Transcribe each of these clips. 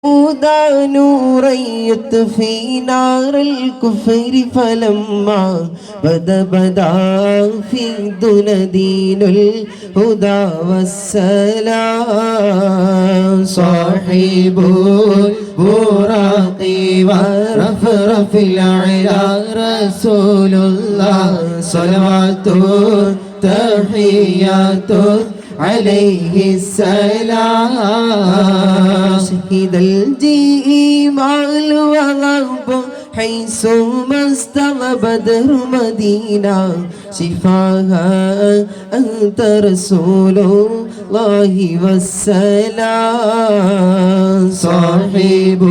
نورا يطفي نار الكفر فلما بدا في دون دين الهدى والسلام صاحب البراق ورفرف العلا رسول الله صلوات تحيات عليه السلام شهد الجمال والغب حيث ما استوى بدر مدينة شفاها أنت رسول الله والسلام صاحب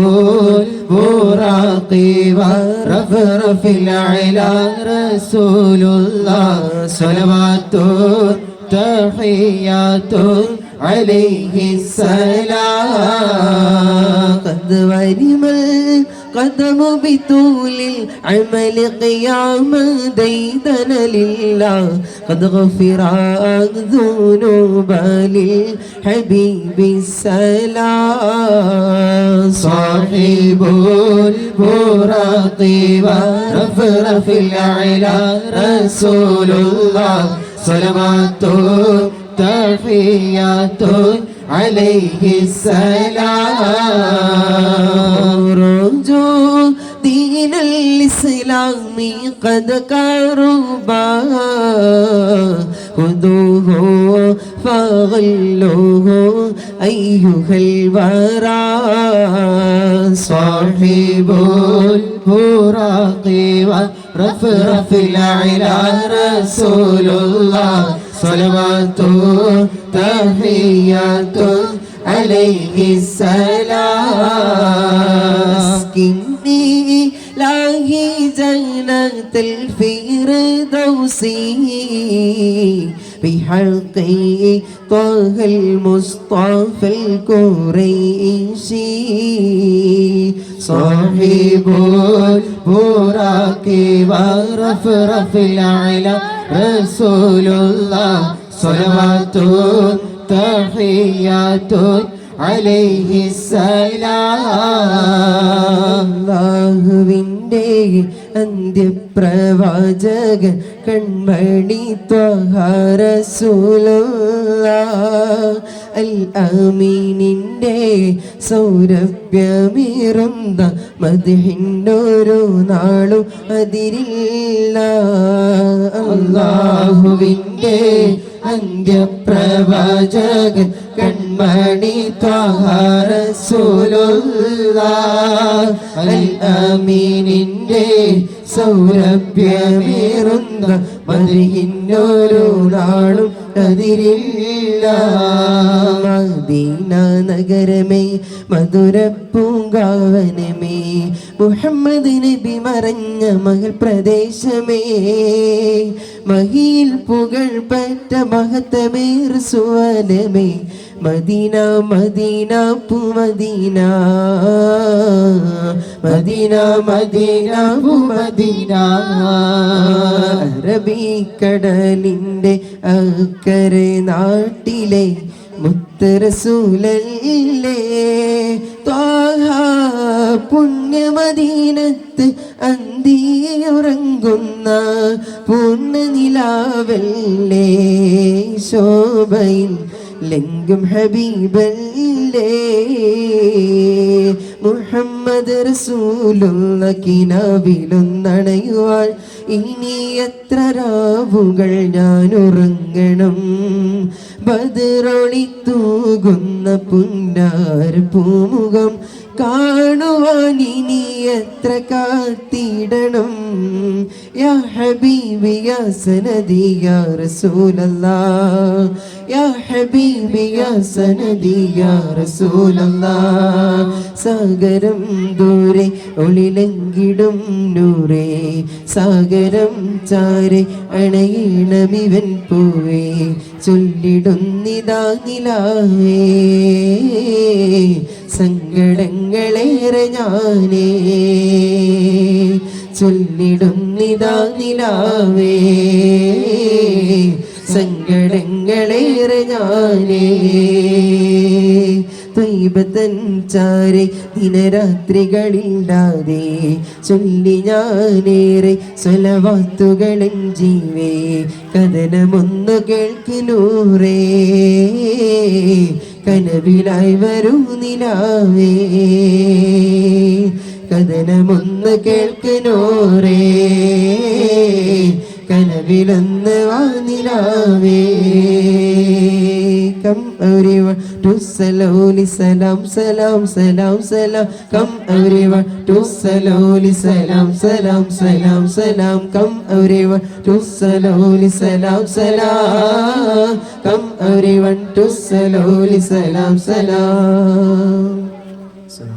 البراق ورفرف العلا رسول الله صلوات تحيات عليه السلام قد ورم القدم بطول العمل قياما ديدن لله قد غفر ذنوب للحبيب السلام صاحب البراق ورفرف العلا رسول الله صلوات تحيات عليه السلام رجو دين الإسلام قد قربا خذوه فغلوه أيها الورى صاحب البراق ورفرف العلا رسول الله صلوات تحيات عليه السلام اسكني لاهي جنة الفردوس بحق طه المصطفى القريشي صاحب البراق ورفرف العلا رسول الله صلوات تحيات عليه السلام അല്ലാഹുവിൻ്റെ അന്ത്യപ്രവാചകൻ കൺമണി ത്വഹ റസൂലുള്ളാഹ് അൽ അമീനിൻ്റെ സൗരഭ്യമേറുന്ന മദ്ഹിനൊരു നാളും അതിരില്ല അല്ലാഹുവിൻ്റെ അന്ത്യപ്രവാചകൻ കൺമണി ത്വഹ റസൂലുള്ളാഹ് അൽ അമീനിൻ്റെ സൗരഭ്യമേറുന്ന മദ്ഹിനൊരു നാളും അതിരില്ല മദീന നഗരമേ മധുര പൂങ്കാവനമേ മുഹമ്മദ് നബി മറഞ്ഞ മഹൽ പ്രദേശമേ മഹിയിൽ പുകഴ്പറ്റ മഹത്തമേർ സുവനമേ മദീന മദീന പുമദീന മദീന മദീന പുമദീന അറബിക്കടലിൻ്റെ അക്കരെ നാട്ടിലെ മുത്ത് റസൂലല്ലേ ത്വാഹ പുണ്യമദീനത്ത് അന്തിയുറങ്ങുന്ന പൂർണ്ണനിലാവല്ലേ ശോഭയിൽ ലെങ്കും ഹബീബല്ലേ മുഹമ്മദ് റസൂലുള്ള കിനാവിലൊന്നണയുവാൻ ഇനി എത്ര രാവുകൾ ഞാൻ ഉറങ്ങണം ബദറൊളി തൂകുന്ന പുന്നാർ പൂമുഖം കാണുവാൻ ഇനി എത്ര കാത്തിടണം യാ ഹബീബി യാ സനദി യാ റസൂലല്ലാഹ് യാ ഹബീബി യാ സനദി യാ റസൂലല്ലാഹ് സാഗരം ദൂരെ ഒളിലങ്കിടും നൂറേ സാഗരം ചാരെ അണയിണമിവൻ പൂവേ ചൊല്ലിടുന്നിതാ നിലാവേ സങ്കടങ്ങളേറെ ഞാനേ ചൊല്ലിടുന്നിതാ നിലാവേ സങ്കടങ്ങളേറെ ഞാനേ ഹബീബത്തൻ ചാരെ ദിനരാത്രികളില്ലാതെ ചൊല്ലി ഞാനേറെ സ്വലവാത്തുകളൻ ജീവേ കഥനമൊന്നു കേൾക്കിനൂറേ കനവിലായി വരൂ നിലാവേ കഥനമൊന്ന് കേൾക്കിനൂറേ കനവിലൊന്ന് വാനിലാവേ Come everyone to slowly salam salam salam salam. Come everyone to slowly salam salam salam salam. Come everyone to slowly salam salam. Come everyone to slowly salam salam.